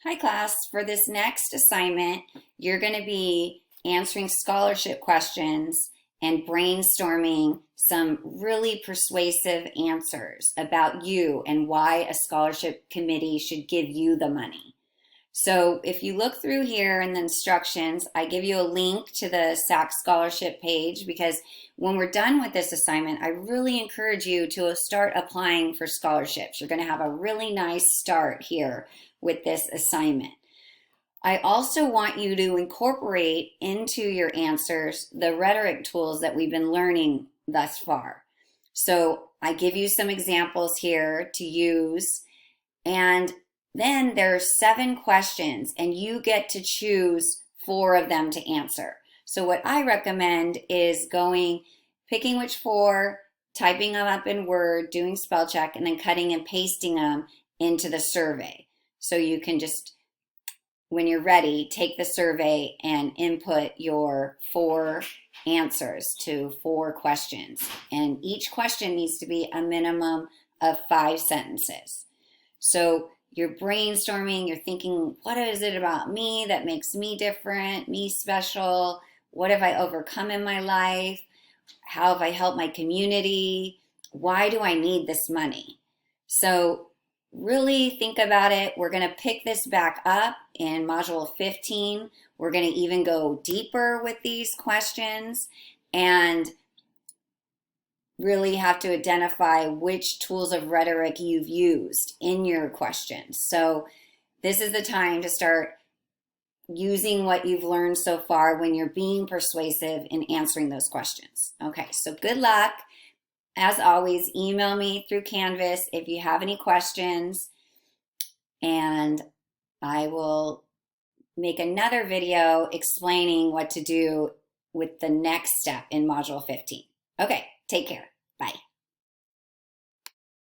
Hi class, for this next assignment, you're going to be answering scholarship questions and brainstorming some really persuasive answers about you and why a scholarship committee should give you the money. So if you look through here in the instructions, I give you a link to the SAC scholarship page because when we're done with this assignment, I really encourage you to start applying for scholarships. You're going to have a really nice start here with this assignment. I also want you to incorporate into your answers the rhetoric tools that we've been learning thus far. So I give you some examples here to use, and then there's 7 questions and you get to choose 4 of them to answer. So what I recommend is picking which 4, typing them up in Word, doing spell check, and then cutting and pasting them into the survey. So you can just, when you're ready, take the survey and input your 4 answers to 4 questions. And each question needs to be a minimum of 5 sentences. So you're brainstorming, you're thinking, what is it about me that makes me different, me special? What have I overcome in my life? How have I helped my community? Why do I need this money? So really think about it. We're going to pick this back up in Module 15. We're going to even go deeper with these questions and really have to identify which tools of rhetoric you've used in your questions. So this is the time to start using what you've learned so far when you're being persuasive in answering those questions. Okay, so good luck. As always, email me through Canvas if you have any questions, and I will make another video explaining what to do with the next step in Module 15. Okay, take care. Bye.